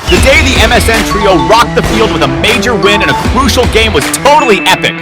The day the MSN trio rocked the field with a major win and a crucial game was totally epic.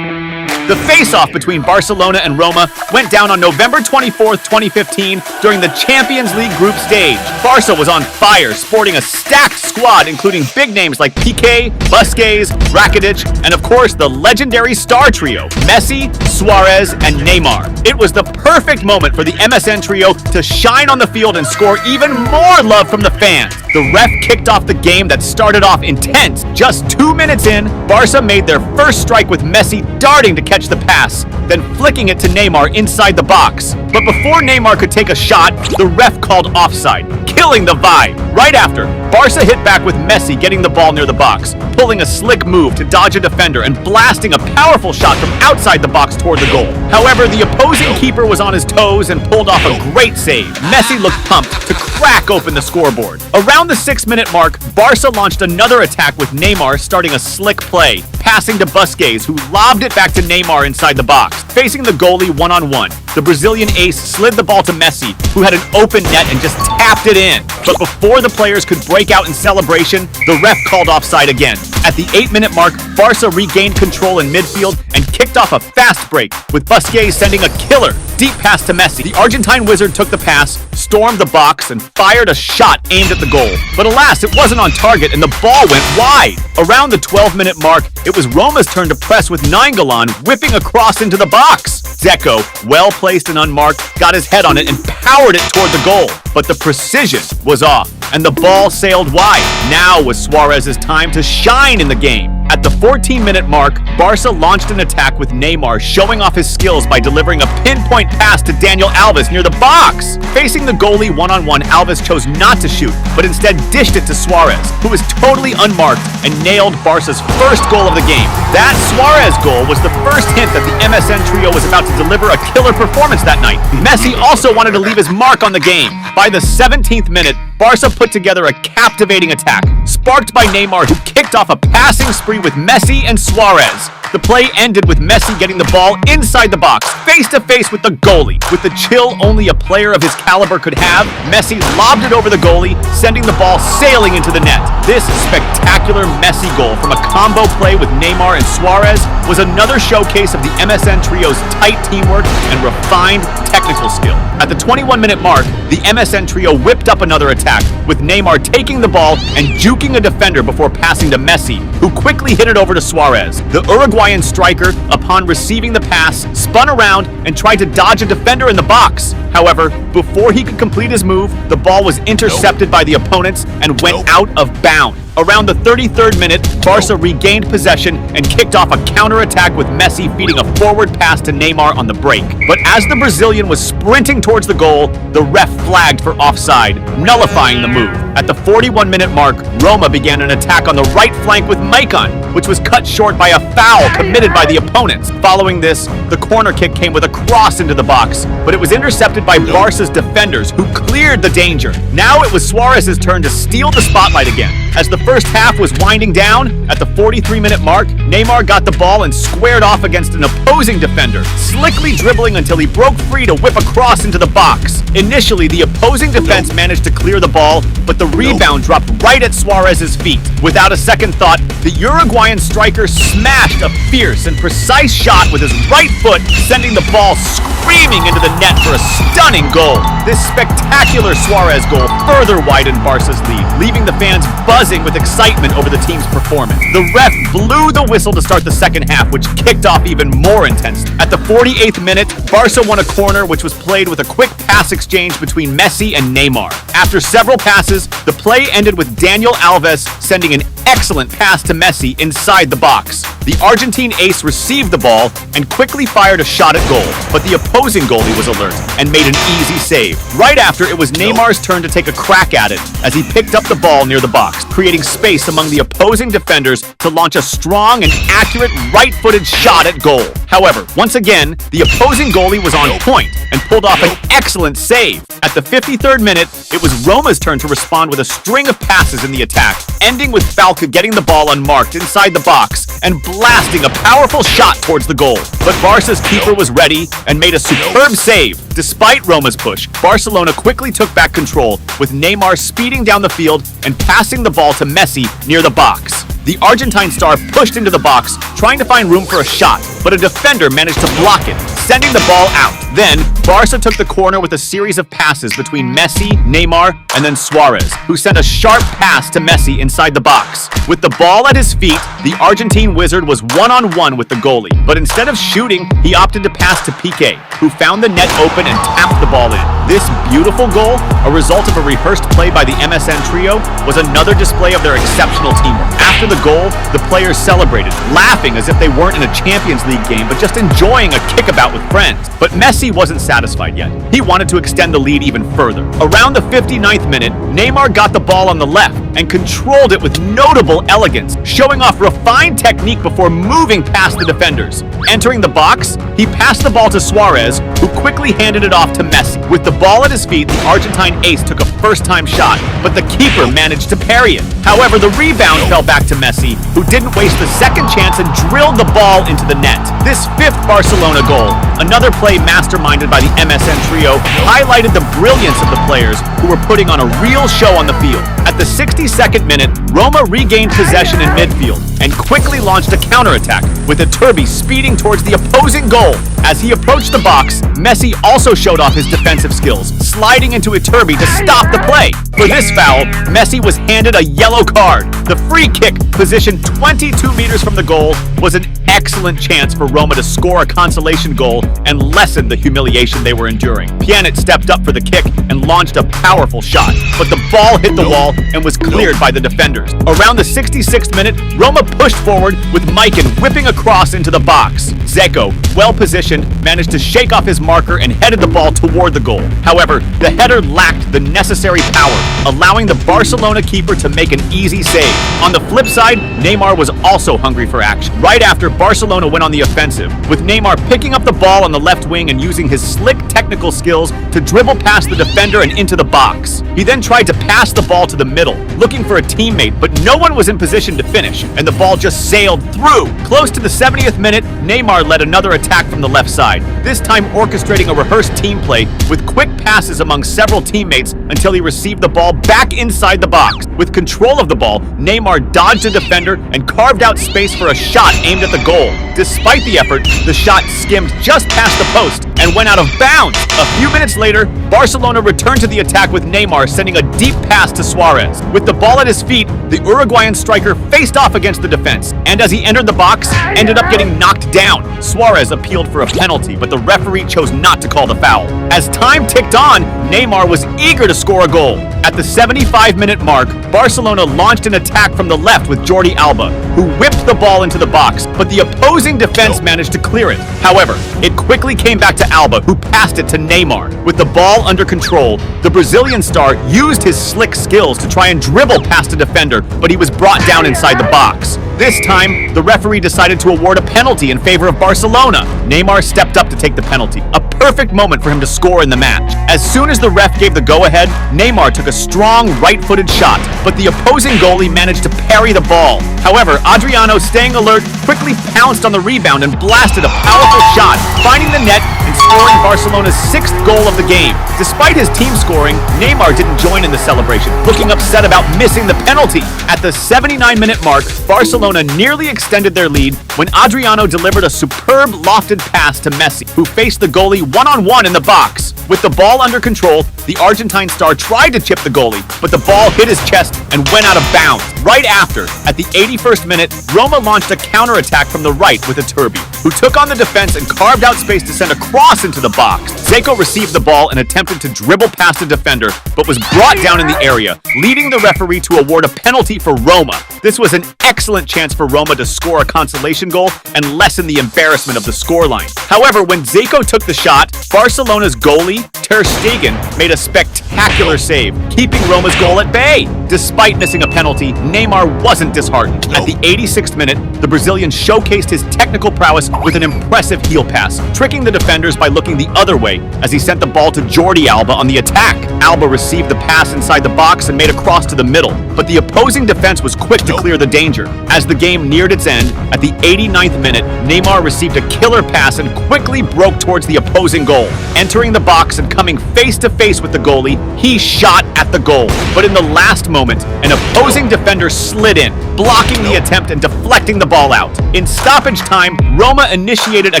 The face-off between Barcelona and Roma went down on November 24th, 2015 during the Champions League group stage. Barca was on fire, sporting a stacked squad including big names like Piqué, Busquets, Rakitic, and of course the legendary star trio, Messi, Suarez, and Neymar. It was the perfect moment for the MSN trio to shine on the field and score even more love from the fans. The ref kicked off the game that started off intense. Just 2 minutes in, Barca made their first strike with Messi darting to catch the pass, then flicking it to Neymar inside the box. But before Neymar could take a shot, the ref called offside, killing the vibe. Right after, Barca hit back with Messi getting the ball near the box, pulling a slick move to dodge a defender and blasting a powerful shot from outside the box toward the goal. However, the opposing keeper was on his toes and pulled off a great save. Messi looked pumped to crack open the scoreboard. Around the 6-minute mark, Barca launched another attack with Neymar starting a slick play, passing to Busquets, who lobbed it back to Neymar inside the box. Facing the goalie one-on-one, the Brazilian ace slid the ball to Messi, who had an open net and just tapped it in. But before the players could break out in celebration, the ref called offside again. At the 8-minute mark, Barca regained control in midfield and kicked off a fast break, with Busquets sending a killer deep pass to Messi. The Argentine wizard took the pass, stormed the box, and fired a shot aimed at the goal. But alas, it wasn't on target and the ball went wide. Around the 12-minute mark, it was Roma's turn to press with Nainggolan whipping across into the box. Dzeko, well placed and unmarked, got his head on it and powered it toward the goal. But the precision was off, and the ball sailed wide. Now was Suarez's time to shine in the game. At the 14-minute mark, Barca launched an attack with Neymar showing off his skills by delivering a pinpoint pass to Daniel Alves near the box. Facing the goalie one-on-one, Alves chose not to shoot, but instead dished it to Suarez, who was totally unmarked and nailed Barca's first goal of the game. That Suarez goal was the first hint that the MSN trio was about to deliver a killer performance that night. Messi also wanted to leave his mark on the game. By the 17th minute, Barca put together a captivating attack, sparked by Neymar, who kicked off a passing spree with Messi and Suarez. The play ended with Messi getting the ball inside the box, face-to-face with the goalie. With the chill only a player of his caliber could have, Messi lobbed it over the goalie, sending the ball sailing into the net. This spectacular Messi goal from a combo play with Neymar and Suarez was another showcase of the MSN trio's tight teamwork and refined technical skill. At the 21-minute mark, the MSN trio whipped up another attack, with Neymar taking the ball and juking a defender before passing to Messi, who quickly hit it over to Suarez. The Uruguayan striker, upon receiving the pass, spun around and tried to dodge a defender in the box. However, before he could complete his move, the ball was intercepted by the opponents and went out of bounds. Around the 33rd minute, Barca regained possession and kicked off a counter-attack with Messi feeding a forward pass to Neymar on the break. But as the Brazilian was sprinting towards the goal, the ref flagged for offside, nullifying the move. At the 41-minute mark, Roma began an attack on the right flank with Maicon, which was cut short by a foul committed by the opponents. Following this, the corner kick came with a cross into the box, but it was intercepted by Barca's defenders, who cleared the danger. Now it was Suarez's turn to steal the spotlight again. As the first half was winding down, at the 43-minute mark, Neymar got the ball and squared off against an opposing defender, slickly dribbling until he broke free to whip across into the box. Initially, the opposing defense managed to clear the ball, but the rebound dropped right at Suarez's feet. Without a second thought, the Uruguayan striker smashed a fierce and precise shot with his right foot, sending the ball screaming into the net for a stunning goal. This spectacular Suarez goal further widened Barca's lead, leaving the fans buzzing with excitement over the team's performance. The ref blew the whistle to start the second half, which kicked off even more intensely. At the 48th minute, Barca won a corner which was played with a quick pass exchange between Messi and Neymar. After several passes, the play ended with Daniel Alves sending an excellent pass to Messi inside the box. The Argentine ace received the ball and quickly fired a shot at goal, but the opposing goalie was alert and made an easy save. Right after, it was Neymar's turn to take a crack at it as he picked up the ball near the box, creating space among the opposing defenders to launch a strong and accurate right-footed shot at goal. However, once again, the opposing goalie was on point and pulled off an excellent save. At the 53rd minute, it was Roma's turn to respond with a string of passes in the attack, ending with Falca getting the ball unmarked inside the box and blasting a powerful shot towards the goal. But Barca's keeper was ready and made a superb save. Despite Roma's push, Barcelona quickly took back control, with Neymar speeding down the field and passing the ball to Messi near the box. The Argentine star pushed into the box, trying to find room for a shot, but a defender managed to block it, sending the ball out. Then, Barca took the corner with a series of passes between Messi, Neymar, and then Suarez, who sent a sharp pass to Messi inside the box. With the ball at his feet, the Argentine wizard was one-on-one with the goalie, but instead of shooting, he opted to pass to Piqué, who found the net open and tapped the ball in. This beautiful goal, a result of a rehearsed play by the MSN trio, was another display of their exceptional teamwork. After the goal, the players celebrated, laughing as if they weren't in a Champions League game, but just enjoying a kickabout with friends. But Messi wasn't satisfied yet. He wanted to extend the lead even further. Around the 59th minute, Neymar got the ball on the left and controlled it with notable elegance, showing off refined technique before moving past the defenders. Entering the box, he passed the ball to Suarez, who quickly handed it off to Messi. With the ball at his feet, the Argentine ace took a first-time shot, but the keeper managed to parry it. However, the rebound fell back to Messi, who didn't waste the second chance and drilled the ball into the net. This fifth Barcelona goal, another play masterminded by the MSN trio, highlighted the brilliance of the players who were putting on a real show on the field. At the 62nd minute, Roma regained possession in midfield and quickly launched a counterattack, with Iturbi speeding towards the opposing goal. As he approached the box, Messi also showed off his defensive skills, sliding into Iturbi to stop the play. For this foul, Messi was handed a yellow card. The free kick, positioned 22 meters from the goal, was an excellent chance for Roma to score a consolation goal and lessen the humiliation they were enduring. Pjanic stepped up for the kick and launched a powerful shot, but the ball hit the wall and was cleared by the defenders. Around the 66th minute, Roma pushed forward with Mikan whipping across into the box. Zeko, well positioned, managed to shake off his marker and headed the ball toward the goal. However, the header lacked the necessary power, allowing the Barcelona keeper to make an easy save. On the flip side, Neymar was also hungry for action. Right after, Barcelona went on the offensive, with Neymar picking up the ball on the left wing and using his slick technical skills to dribble past the defender and into the box. He then tried to pass the ball to the middle, looking for a teammate, but no one was in position to finish, and the ball just sailed through. Close to the 70th minute, Neymar led another attack from the left side, this time orchestrating a rehearsed team play with quick passes among several teammates until he received the ball back inside the box. With control of the ball, Neymar dodged a defender and carved out space for a shot aimed at the goal. Despite the effort, the shot skimmed just past the post and went out of bounds. A few minutes later, Barcelona returned to the attack with Neymar sending a deep pass to Suarez. With the ball at his feet, the Uruguayan striker faced off against the defense, and as he entered the box, ended up getting knocked down. Suarez appealed for a penalty, but the referee chose not to call the foul. As time ticked on, Neymar was eager to score a goal. At the 75-minute mark, Barcelona launched an attack from the left with Jordi Alba, who whipped the ball into the box, but the opposing defense managed to clear it. However, it quickly came back to Alba, who passed it to Neymar. With the ball under control, the Brazilian star used his slick skills to try and dribble past a defender, but he was brought down inside the box. This time, the referee decided to award a penalty in favor of Barcelona. Neymar stepped up to take the penalty, a perfect moment for him to score in the match. As soon as the ref gave the go-ahead, Neymar took a strong right-footed shot, but the opposing goalie managed to parry the ball. However, Adriano, staying alert, quickly pounced on the rebound and blasted a powerful shot, finding the net and scoring Barcelona's 6th goal of the game. Despite his team scoring, Neymar didn't join in the celebration, looking upset about missing the penalty. At the 79-minute mark, Barcelona nearly extended their lead when Adriano delivered a superb lofted pass to Messi, who faced the goalie one-on-one in the box. With the ball under control, the Argentine star tried to chip the goalie, but the ball hit his chest and went out of bounds. Right after, at the 81st minute, Roma launched a counterattack from the right with Iturbi, who took on the defense and carved out space to send a cross into the box. Zeko received the ball and attempted to dribble past a defender, but was brought down in the area, leading the referee to award a penalty for Roma. This was an excellent chance for Roma to score a consolation goal and lessen the embarrassment of the scoreline. However, when Zeko took the shot, Barcelona's goalie, Ter Stegen, made a spectacular save, keeping Roma's goal at bay. Despite missing a penalty, Neymar wasn't disheartened. At the 86th minute, the Brazilian showcased his technical prowess with an impressive heel pass, tricking the defenders by looking the other way as he sent the ball to Jordi Alba on the attack. Alba received the pass inside the box and made a cross to the middle, but the opposing defense was quick to clear the danger. As the game neared its end, at the 89th minute, Neymar received a killer pass and quickly broke towards the opposing goal. Entering the box and coming face-to-face with the goalie, he shot at the goal. But in the last moment, an opposing defender slid in, blocking the attempt and deflecting the ball out. In stoppage time, Roma initiated a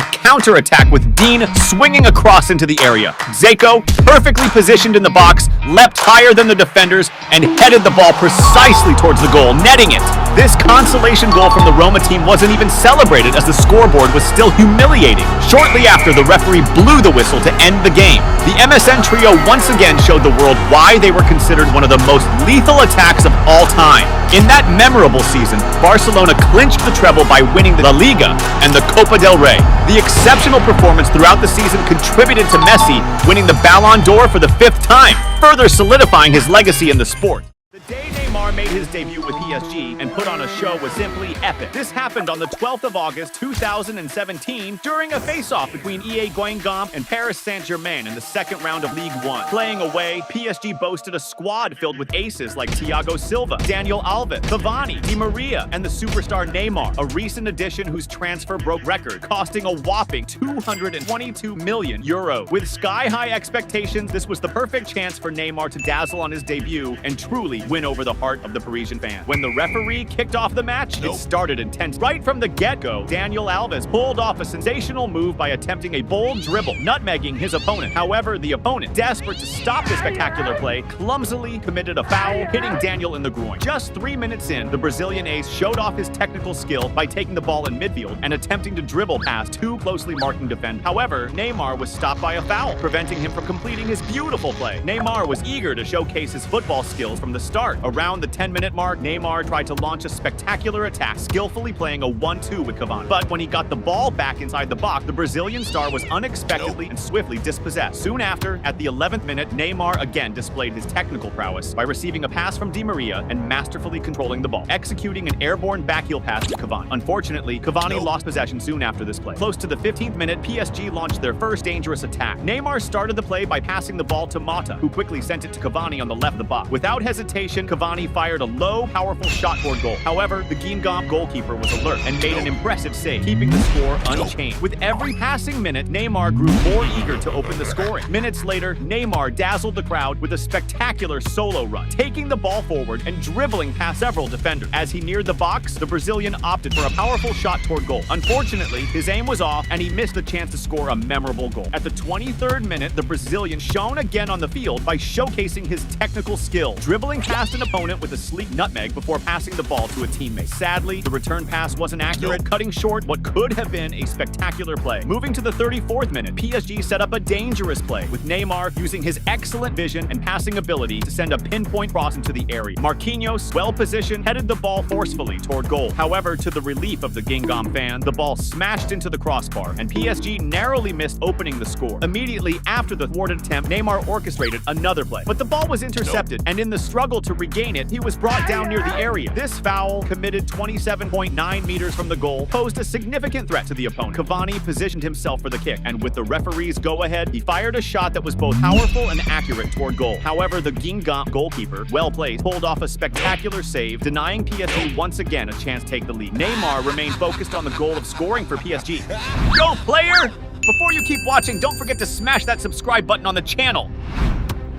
counter-attack with Dean swinging across into the area. Zeko, perfectly positioned in the box, leapt higher than the defenders and headed the ball precisely towards the goal, netting it. This consolation goal from the Roma team wasn't even celebrated as the scoreboard was still humiliating. Shortly after, the referee blew the whistle to end the game. The MSN trio once again showed the world why they were considered one of the most lethal attacks of all time. In that memorable season, Barcelona clinched the treble by winning the La Liga and the Copa del Rey. The exceptional performance throughout the season contributed to Messi winning the Ballon d'Or for the 5th time, further solidifying his legacy in the sport. The day Neymar made his debut with PSG and put on a show was simply epic. This happened on the 12th of August 2017 during a face-off between EA Guingamp and Paris Saint-Germain in the second round of Ligue 1. Playing away, PSG boasted a squad filled with aces like Thiago Silva, Daniel Alves, Cavani, Di Maria, and the superstar Neymar, a recent addition whose transfer broke record, costing a whopping €222 million. With sky-high expectations, this was the perfect chance for Neymar to dazzle on his debut and truly win over the heart of the Parisian fan. When the referee kicked off the match, it started intense. Right from the get-go, Daniel Alves pulled off a sensational move by attempting a bold dribble, nutmegging his opponent. However, the opponent, desperate to stop the spectacular play, clumsily committed a foul, hitting Daniel in the groin. Just 3 minutes in, the Brazilian ace showed off his technical skill by taking the ball in midfield and attempting to dribble past two closely marking defenders. However, Neymar was stopped by a foul, preventing him from completing his beautiful play. Neymar was eager to showcase his football skills from the start. Around the 10-minute mark, Neymar tried to launch a spectacular attack, skillfully playing a 1-2 with Cavani. But when he got the ball back inside the box, the Brazilian star was unexpectedly and swiftly dispossessed. Soon after, at the 11th minute, Neymar again displayed his technical prowess by receiving a pass from Di Maria and masterfully controlling the ball, executing an airborne backheel pass to Cavani. Unfortunately, Cavani lost possession soon after this play. Close to the 15th minute, PSG launched their first dangerous attack. Neymar started the play by passing the ball to Mata, who quickly sent it to Cavani on the left of the box. Without hesitation, Cavani fired a low, powerful shot toward goal. However, the Guingamp goalkeeper was alert and made an impressive save, keeping the score unchanged. With every passing minute, Neymar grew more eager to open the scoring. Minutes later, Neymar dazzled the crowd with a spectacular solo run, taking the ball forward and dribbling past several defenders. As he neared the box, the Brazilian opted for a powerful shot toward goal. Unfortunately, his aim was off and he missed the chance to score a memorable goal. At the 23rd minute, the Brazilian shone again on the field by showcasing his technical skill, dribbling past an opponent with a sleek nutmeg before passing the ball to a teammate. Sadly, the return pass wasn't accurate, cutting short what could have been a spectacular play. Moving to the 34th minute, PSG set up a dangerous play, with Neymar using his excellent vision and passing ability to send a pinpoint cross into the area. Marquinhos, well-positioned, headed the ball forcefully toward goal. However, to the relief of the Guingamp fan, the ball smashed into the crossbar, and PSG narrowly missed opening the score. Immediately after the thwarted attempt, Neymar orchestrated another play, but the ball was intercepted, and in the struggle to regain it, he was brought down near the area. This foul, committed 27.9 meters from the goal, posed a significant threat to the opponent. Cavani positioned himself for the kick, and with the referee's go-ahead, he fired a shot that was both powerful and accurate toward goal. However, the Guingamp goalkeeper, well placed, pulled off a spectacular save, denying PSG once again a chance to take the lead. Neymar remained focused on the goal of scoring for PSG. Go, player! Before you keep watching, don't forget to smash that subscribe button on the channel.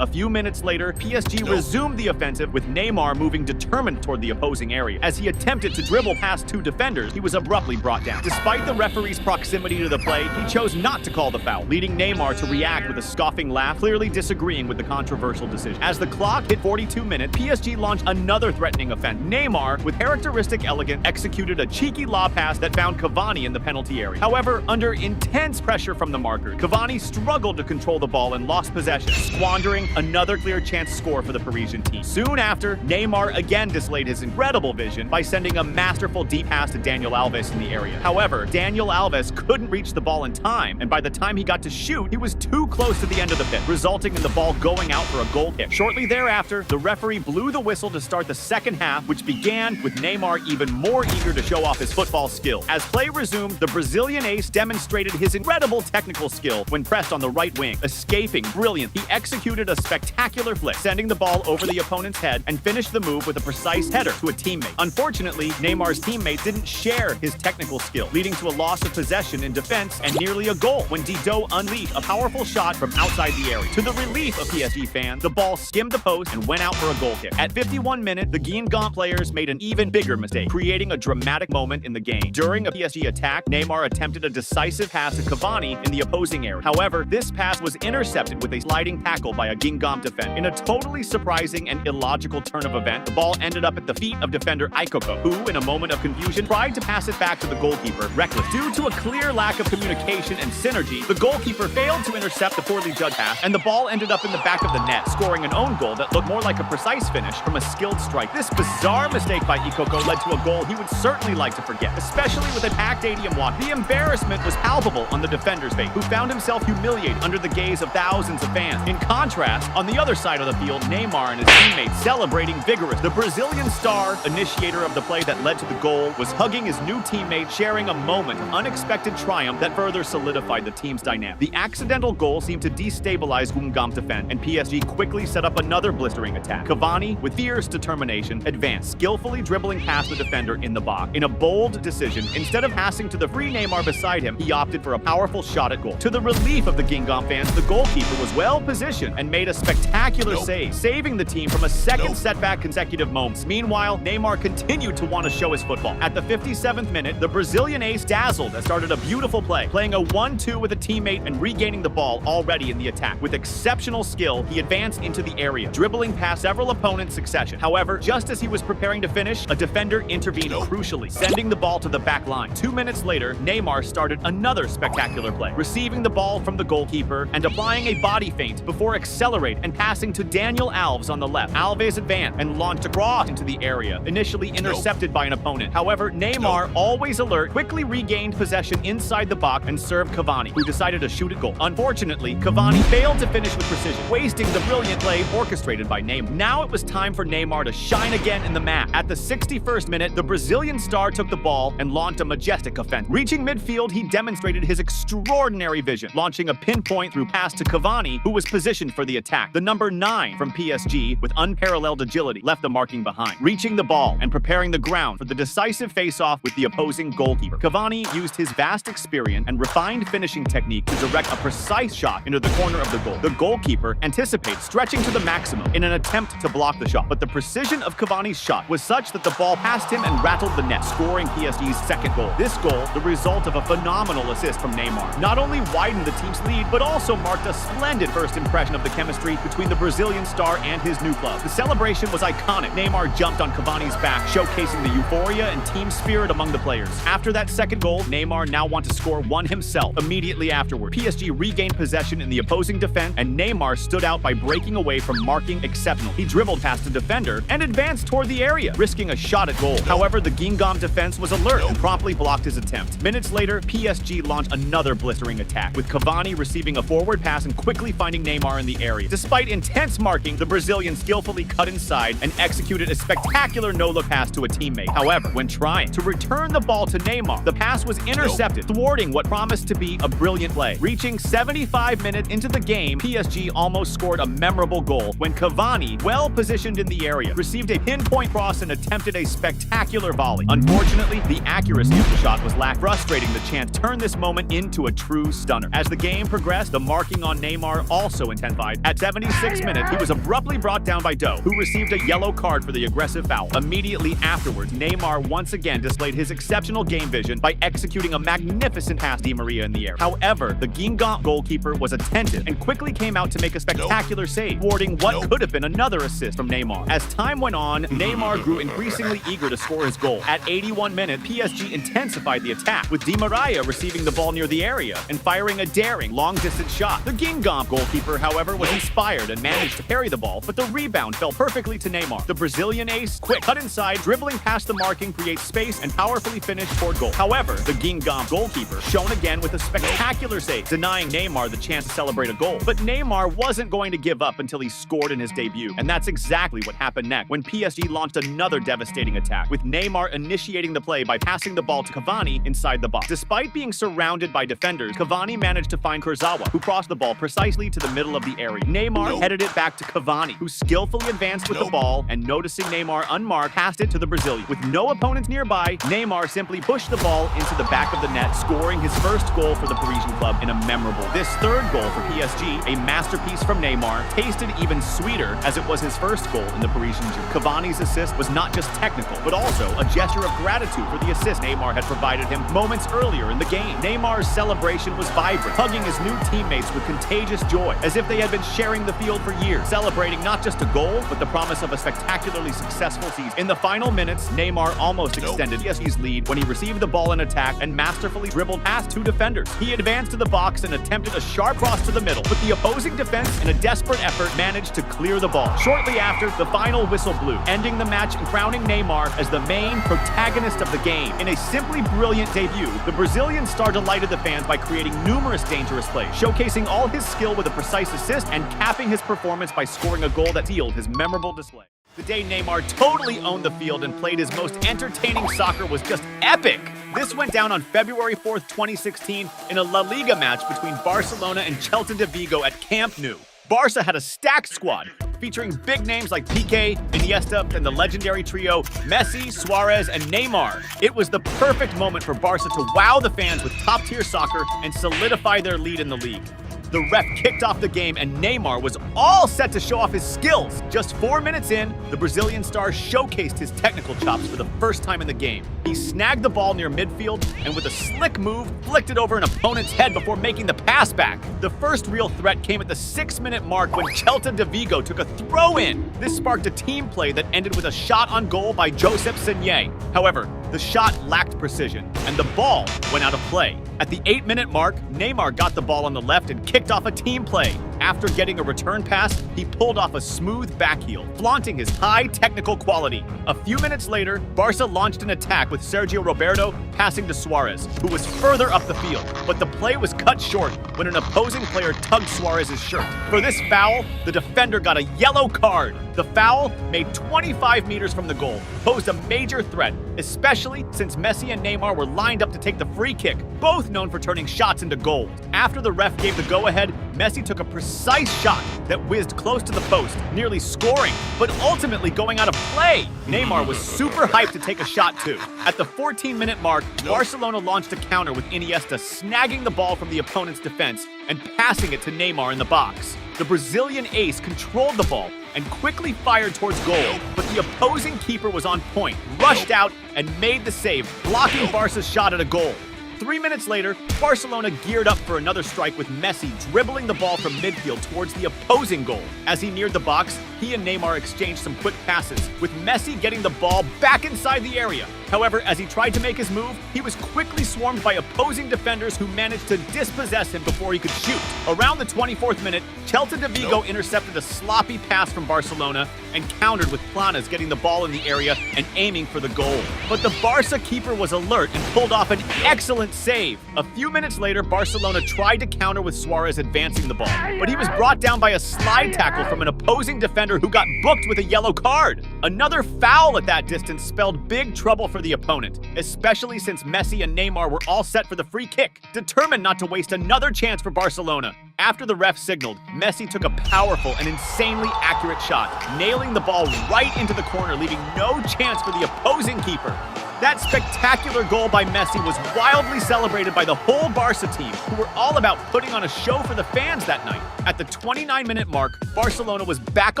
A few minutes later, PSG resumed the offensive, with Neymar moving determined toward the opposing area. As he attempted to dribble past two defenders, he was abruptly brought down. Despite the referee's proximity to the play, he chose not to call the foul, leading Neymar to react with a scoffing laugh, clearly disagreeing with the controversial decision. As the clock hit 42 minutes, PSG launched another threatening offense. Neymar, with characteristic elegance, executed a cheeky lob pass that found Cavani in the penalty area. However, under intense pressure from the marker, Cavani struggled to control the ball and lost possession, squandering creating another clear chance to score for the Parisian team. Soon after, Neymar again displayed his incredible vision by sending a masterful deep pass to Daniel Alves in the area. However, Daniel Alves couldn't reach the ball in time, and by the time he got to shoot, he was too close to the end of the pit, resulting in the ball going out for a goal kick. Shortly thereafter, the referee blew the whistle to start the second half, which began with Neymar even more eager to show off his football skill. As play resumed, the Brazilian ace demonstrated his incredible technical skill when pressed on the right wing. Escaping brilliant, he executed a spectacular flick, sending the ball over the opponent's head and finished the move with a precise header to a teammate. Unfortunately, Neymar's teammate didn't share his technical skill, leading to a loss of possession in defense and nearly a goal when Didot unleashed a powerful shot from outside the area. To the relief of PSG fans, the ball skimmed the post and went out for a goal kick. At 51 minutes, the Guingamp players made an even bigger mistake, creating a dramatic moment in the game. During a PSG attack, Neymar attempted a decisive pass to Cavani in the opposing area. However, this pass was intercepted with a sliding tackle by a Guingamp defender. In a totally surprising and illogical turn of events, the ball ended up at the feet of defender Ikoko, who, in a moment of confusion, tried to pass it back to the goalkeeper, reckless. Due to a clear lack of communication and synergy, the goalkeeper failed to intercept the poorly judged pass, and the ball ended up in the back of the net, scoring an own goal that looked more like a precise finish from a skilled strike. This bizarre mistake by Ikoko led to a goal he would certainly like to forget, especially with a packed stadium watch. The embarrassment was palpable on the defender's face, who found himself humiliated under the gaze of thousands of fans. In contrast, on the other side of the field, Neymar and his teammates celebrating vigorous. The Brazilian star, initiator of the play that led to the goal, was hugging his new teammate, sharing a moment of unexpected triumph that further solidified the team's dynamic. The accidental goal seemed to destabilize Guingamp defense, and PSG quickly set up another blistering attack. Cavani, with fierce determination, advanced, skillfully dribbling past the defender in the box. In a bold decision, instead of passing to the free Neymar beside him, he opted for a powerful shot at goal. To the relief of the Guingamp fans, the goalkeeper was well positioned and made a spectacular save, saving the team from a second setback consecutive moments. Meanwhile, Neymar continued to want to show his football. At the 57th minute, the Brazilian ace dazzled and started a beautiful play, playing a 1-2 with a teammate and regaining the ball already in the attack. With exceptional skill, he advanced into the area, dribbling past several opponents in succession. However, just as he was preparing to finish, a defender intervened crucially, sending the ball to the back line. 2 minutes later, Neymar started another spectacular play, receiving the ball from the goalkeeper and applying a body feint before accelerating and passing to Daniel Alves on the left. Alves advanced and launched a cross into the area, initially intercepted by an opponent. However, Neymar, always alert, quickly regained possession inside the box and served Cavani, who decided to shoot at goal. Unfortunately, Cavani failed to finish with precision, wasting the brilliant play orchestrated by Neymar. Now it was time for Neymar to shine again in the match. At the 61st minute, the Brazilian star took the ball and launched a majestic offense. Reaching midfield, he demonstrated his extraordinary vision, launching a pinpoint through pass to Cavani, who was positioned for the attack. The number 9 from PSG, with unparalleled agility, left the marking behind, reaching the ball and preparing the ground for the decisive face-off with the opposing goalkeeper. Cavani used his vast experience and refined finishing technique to direct a precise shot into the corner of the goal. The goalkeeper anticipates, stretching to the maximum in an attempt to block the shot, but the precision of Cavani's shot was such that the ball passed him and rattled the net, scoring PSG's second goal. This goal, the result of a phenomenal assist from Neymar, not only widened the team's lead, but also marked a splendid first impression of the chemistry between the Brazilian star and his new club. The celebration was iconic. Neymar jumped on Cavani's back, showcasing the euphoria and team spirit among the players. After that second goal, Neymar now wanted to score one himself. Immediately afterward, PSG regained possession in the opposing defense, and Neymar stood out by breaking away from marking exceptional. He dribbled past the defender and advanced toward the area, risking a shot at goal. However, the Guingamp defense was alert and promptly blocked his attempt. Minutes later, PSG launched another blistering attack, with Cavani receiving a forward pass and quickly finding Neymar in the area. Despite intense marking, the Brazilian skillfully cut inside and executed a spectacular no-look pass to a teammate. However, when trying to return the ball to Neymar, the pass was intercepted, thwarting what promised to be a brilliant play. Reaching 75 minutes into the game, PSG almost scored a memorable goal when Cavani, well positioned in the area, received a pinpoint cross and attempted a spectacular volley. Unfortunately, the accuracy of the shot was lacked, frustrating the chance to turn this moment into a true stunner. As the game progressed, the marking on Neymar also intensified. At 76 minutes, he was abruptly brought down by Didot, who received a yellow card for the aggressive foul. Immediately afterwards, Neymar once again displayed his exceptional game vision by executing a magnificent pass to Di Maria in the air. However, the Guingamp goalkeeper was attentive and quickly came out to make a spectacular save, thwarting what could have been another assist from Neymar. As time went on, Neymar grew increasingly eager to score his goal. At 81 minutes, PSG intensified the attack, with Di Maria receiving the ball near the area and firing a daring, long-distance shot. The Guingamp goalkeeper, however, was inspired and managed to parry the ball, but the rebound fell perfectly to Neymar. The Brazilian ace, quick cut inside, dribbling past the marking, creates space and powerfully finished toward goal. However, the Gingham goalkeeper shone again with a spectacular save, denying Neymar the chance to celebrate a goal. But Neymar wasn't going to give up until he scored in his debut, and that's exactly what happened next when PSG launched another devastating attack, with Neymar initiating the play by passing the ball to Cavani inside the box. Despite being surrounded by defenders, Cavani managed to find Kurzawa, who crossed the ball precisely to the middle of the area. Neymar headed it back to Cavani, who skillfully advanced with the ball, and noticing Neymar unmarked, passed it to the Brazilian. With no opponents nearby, Neymar simply pushed the ball into the back of the net, scoring his first goal for the Parisian club in a memorable. This third goal for PSG, a masterpiece from Neymar, tasted even sweeter as it was his first goal in the Parisian Junior. Cavani's assist was not just technical, but also a gesture of gratitude for the assist Neymar had provided him moments earlier in the game. Neymar's celebration was vibrant, hugging his new teammates with contagious joy, as if they had been sharing the field for years, celebrating not just a goal, but the promise of a spectacularly successful season. In the final minutes, Neymar almost extended PSG's lead when he received the ball in attack and masterfully dribbled past two defenders. He advanced to the box and attempted a sharp cross to the middle, but the opposing defense, in a desperate effort, managed to clear the ball. Shortly after, the final whistle blew, ending the match and crowning Neymar as the main protagonist of the game. In a simply brilliant debut, the Brazilian star delighted the fans by creating numerous dangerous plays, showcasing all his skill with a precise assist and capping his performance by scoring a goal that sealed his memorable display. The day Neymar totally owned the field and played his most entertaining soccer was just epic. This went down on February 4th, 2016 in a La Liga match between Barcelona and Celta de Vigo at Camp Nou. Barca had a stacked squad, featuring big names like Piqué, Iniesta, and the legendary trio Messi, Suarez, and Neymar. It was the perfect moment for Barca to wow the fans with top-tier soccer and solidify their lead in the league. The ref kicked off the game and Neymar was all set to show off his skills. Just 4 minutes in, the Brazilian star showcased his technical chops for the first time in the game. He snagged the ball near midfield and with a slick move, flicked it over an opponent's head before making the pass back. The first real threat came at the 6-minute mark when Celta de Vigo took a throw-in. This sparked a team play that ended with a shot on goal by Josep Senye. However, the shot lacked precision, and the ball went out of play. At the 8-minute mark, Neymar got the ball on the left and kicked off a team play. After getting a return pass, he pulled off a smooth backheel, flaunting his high technical quality. A few minutes later, Barca launched an attack with Sergio Roberto passing to Suarez, who was further up the field. But the play was cut short when an opposing player tugged Suarez's shirt. For this foul, the defender got a yellow card. The foul, made 25 meters from the goal, posed a major threat, especially since Messi and Neymar were lined up to take the free kick, both known for turning shots into goals. After the ref gave the go-ahead, Messi took a precise shot that whizzed close to the post, nearly scoring, but ultimately going out of play. Neymar was super hyped to take a shot too. At the 14-minute mark, Barcelona launched a counter with Iniesta snagging the ball from the opponent's defense and passing it to Neymar in the box. The Brazilian ace controlled the ball and quickly fired towards goal, but the opposing keeper was on point, rushed out, and made the save, blocking Barca's shot at a goal. 3 minutes later, Barcelona geared up for another strike with Messi dribbling the ball from midfield towards the opposing goal. As he neared the box, he and Neymar exchanged some quick passes, with Messi getting the ball back inside the area. However, as he tried to make his move, he was quickly swarmed by opposing defenders who managed to dispossess him before he could shoot. Around the 24th minute, Celta de Vigo intercepted a sloppy pass from Barcelona and countered with Planas getting the ball in the area and aiming for the goal. But the Barca keeper was alert and pulled off an excellent save. A few minutes later, Barcelona tried to counter with Suarez advancing the ball, but he was brought down by a slide tackle from an opposing defender who got booked with a yellow card. Another foul at that distance spelled big trouble for the opponent, especially since Messi and Neymar were all set for the free kick, determined not to waste another chance for Barcelona. After the ref signaled, Messi took a powerful and insanely accurate shot, nailing the ball right into the corner, leaving no chance for the opposing keeper. That spectacular goal by Messi was wildly celebrated by the whole Barca team, who were all about putting on a show for the fans that night. At the 29-minute mark, Barcelona was back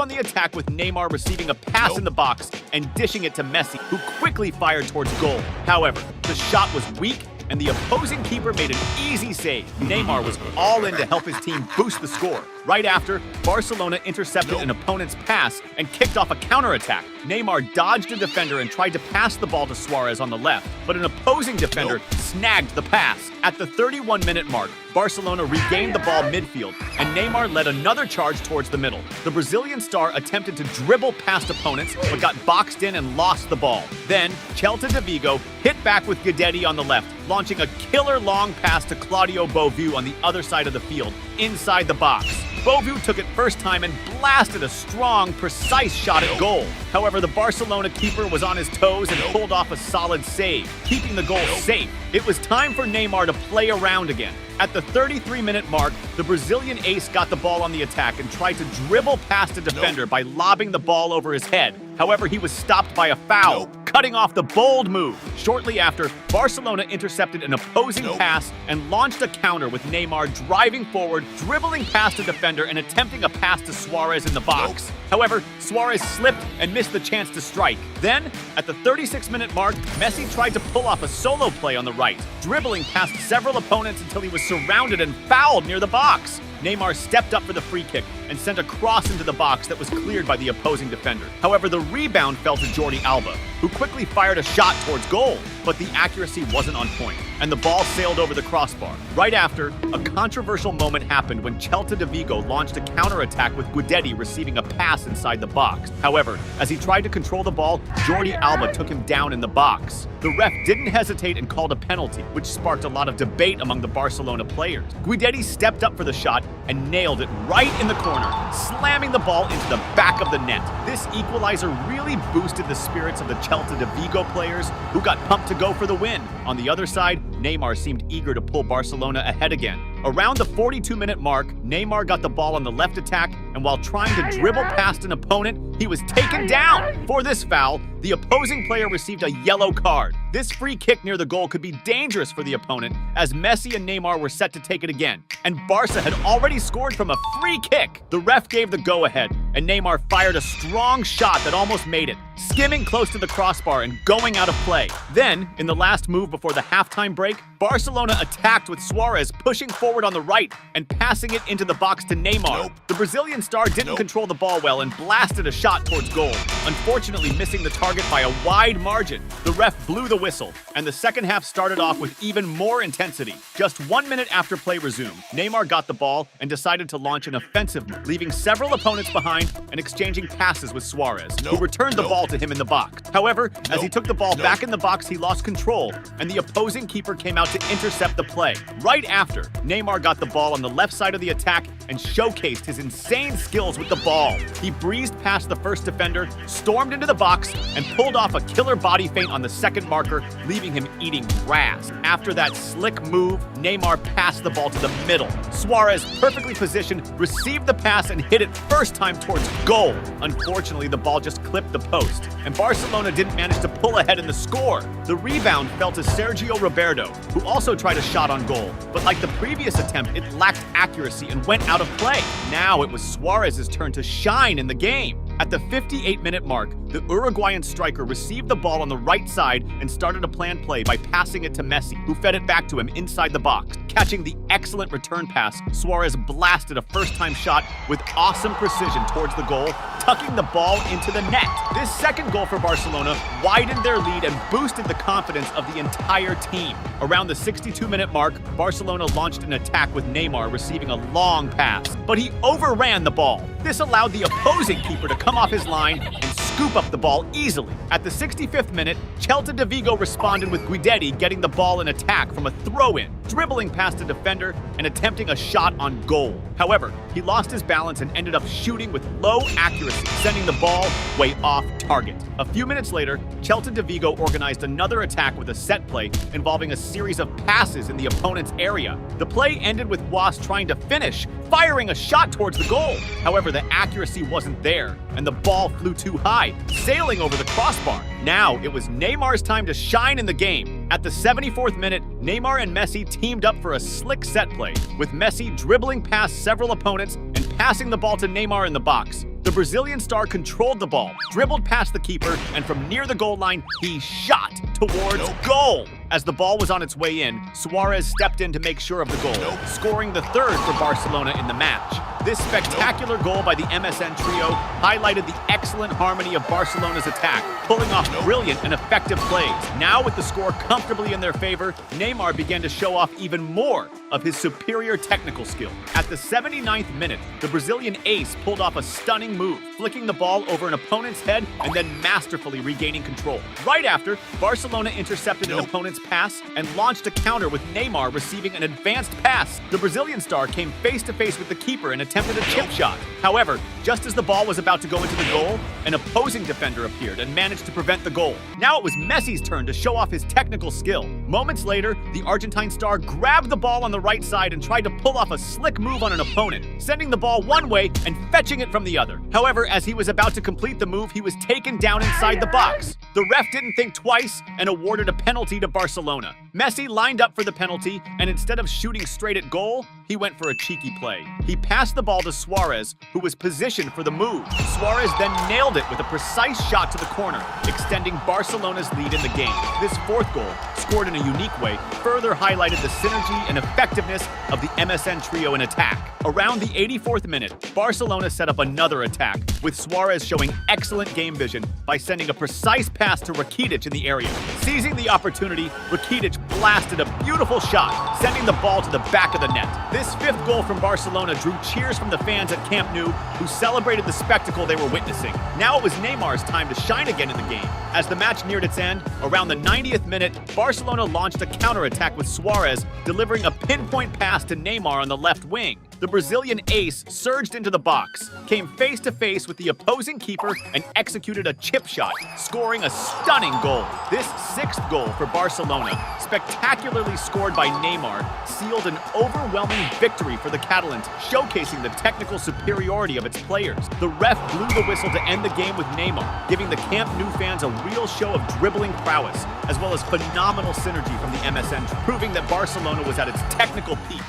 on the attack with Neymar receiving a pass in the box and dishing it to Messi, who quickly fired towards goal. However, the shot was weak and the opposing keeper made an easy save. Neymar was all in to help his team boost the score. Right after, Barcelona intercepted an opponent's pass and kicked off a counterattack. Neymar dodged a defender and tried to pass the ball to Suarez on the left, but an opposing defender snagged the pass. At the 31-minute mark, Barcelona regained the ball midfield, and Neymar led another charge towards the middle. The Brazilian star attempted to dribble past opponents, but got boxed in and lost the ball. Then, Celta de Vigo hit back with Guidetti on the left, launching a killer long pass to Claudio Beauvue on the other side of the field, inside the box. Beauvue took it first time and blasted a strong, precise shot at goal. However, the Barcelona keeper was on his toes and pulled off a solid save, keeping the goal safe. It was time for Neymar to play around again. At the 33-minute mark, the Brazilian ace got the ball on the attack and tried to dribble past a defender by lobbing the ball over his head. However, he was stopped by a foul, cutting off the bold move. Shortly after, Barcelona intercepted an opposing pass and launched a counter with Neymar driving forward, dribbling past a defender and attempting a pass to Suarez in the box. However, Suarez slipped and missed the chance to strike. Then, at the 36-minute mark, Messi tried to pull off a solo play on the right, dribbling past several opponents until he was surrounded and fouled near the box. Neymar stepped up for the free kick and sent a cross into the box that was cleared by the opposing defender. However, the rebound fell to Jordi Alba, who quickly fired a shot towards goal, but the accuracy wasn't on point, and the ball sailed over the crossbar. Right after, a controversial moment happened when Celta de Vigo launched a counterattack with Guidetti receiving a pass inside the box. However, as he tried to control the ball, Jordi Alba took him down in the box. The ref didn't hesitate and called a penalty, which sparked a lot of debate among the Barcelona players. Guidetti stepped up for the shot and nailed it right in the corner, slamming the ball into the back of the net. This equalizer really boosted the spirits of the Celta de Vigo players, who got pumped to go for the win. On the other side, Neymar seemed eager to pull Barcelona ahead again. Around the 42-minute mark, Neymar got the ball on the left attack, and while trying to dribble past an opponent, he was taken down. For this foul, the opposing player received a yellow card. This free kick near the goal could be dangerous for the opponent, as Messi and Neymar were set to take it again, and Barca had already scored from a free kick. The ref gave the go-ahead, and Neymar fired a strong shot that almost made it, skimming close to the crossbar and going out of play. Then, in the last move before the halftime break, Barcelona attacked with Suarez pushing forward on the right and passing it into the box to Neymar. The Brazilian star didn't control the ball well and blasted a shot towards goal, unfortunately missing the target by a wide margin. The ref blew the whistle, and the second half started off with even more intensity. Just 1 minute after play resumed, Neymar got the ball and decided to launch an offensive move, leaving several opponents behind and exchanging passes with Suarez, who returned the ball to him in the box. However, as he took the ball back in the box, he lost control, and the opposing keeper came out to intercept the play. Right after, Neymar got the ball on the left side of the attack and showcased his insane skills with the ball. He breezed past the first defender, stormed into the box, and pulled off a killer body feint on the second marker, leaving him eating grass. After that slick move, Neymar passed the ball to the middle. Suarez, perfectly positioned, received the pass and hit it first time towards goal. Unfortunately, the ball just clipped the post, and Barcelona didn't manage to pull ahead in the score. The rebound fell to Sergio Roberto, who also tried a shot on goal, but like the previous attempt, it lacked accuracy and went out of play. Now it was Suarez's turn to shine in the game. At the 58-minute mark, the Uruguayan striker received the ball on the right side and started a planned play by passing it to Messi, who fed it back to him inside the box. Catching the excellent return pass, Suarez blasted a first-time shot with awesome precision towards the goal, tucking the ball into the net. This second goal for Barcelona widened their lead and boosted the confidence of the entire team. Around the 62-minute mark, Barcelona launched an attack with Neymar receiving a long pass, but he overran the ball. This allowed the opposing keeper to come off his line and scoop up the ball easily. At the 65th minute, Celta de Vigo responded with Guidetti getting the ball in attack from a throw-in, dribbling past a defender and attempting a shot on goal. However, he lost his balance and ended up shooting with low accuracy, sending the ball way off target. A few minutes later, Celta de Vigo organized another attack with a set play involving a series of passes in the opponent's area. The play ended with Was trying to finish, firing a shot towards the goal. However, the accuracy wasn't there, and the ball flew too high, sailing over the crossbar. Now, it was Neymar's time to shine in the game. At the 74th minute, Neymar and Messi teamed up for a slick set play, with Messi dribbling past several opponents and passing the ball to Neymar in the box. The Brazilian star controlled the ball, dribbled past the keeper, and from near the goal line, he shot towards goal. As the ball was on its way in, Suarez stepped in to make sure of the goal, scoring the third for Barcelona in the match. This spectacular goal by the MSN trio highlighted the excellent harmony of Barcelona's attack, pulling off brilliant and effective plays. Now, with the score comfortably in their favor, Neymar began to show off even more of his superior technical skill. At the 79th minute, the Brazilian ace pulled off a stunning move, flicking the ball over an opponent's head and then masterfully regaining control. Right after, Barcelona intercepted an opponent's pass and launched a counter with Neymar receiving an advanced pass. The Brazilian star came face-to-face with the keeper and attempted a chip shot. However, just as the ball was about to go into the goal, an opposing defender appeared and managed to prevent the goal. Now it was Messi's turn to show off his technical skill. Moments later, the Argentine star grabbed the ball on the right side and tried to pull off a slick move on an opponent, sending the ball one way and fetching it from the other. However, as he was about to complete the move, he was taken down inside the box. The ref didn't think twice and awarded a penalty to Barcelona. Messi lined up for the penalty, and instead of shooting straight at goal, he went for a cheeky play. He passed the ball to Suarez, who was positioned for the move. Suarez then nailed it with a precise shot to the corner, extending Barcelona's lead in the game. This fourth goal, scored in a unique way, further highlighted the synergy and effectiveness of the MSN trio in attack. Around the 84th minute, Barcelona set up another attack, with Suarez showing excellent game vision by sending a precise pass to Rakitic in the area. Seizing the opportunity, Rakitic blasted a beautiful shot, sending the ball to the back of the net. This fifth goal from Barcelona drew cheers from the fans at Camp Nou, who celebrated the spectacle they were witnessing. Now it was Neymar's time to shine again in the game. As the match neared its end, around the 90th minute, Barcelona launched a counterattack with Suarez delivering a pinpoint pass to Neymar on the left wing. The Brazilian ace surged into the box, came face-to-face with the opposing keeper, and executed a chip shot, scoring a stunning goal. This sixth goal for Barcelona, spectacularly scored by Neymar, sealed an overwhelming victory for the Catalans, showcasing the technical superiority of its players. The ref blew the whistle to end the game with Neymar, giving the Camp Nou fans a real show of dribbling prowess, as well as phenomenal synergy from the MSN, proving that Barcelona was at its technical peak.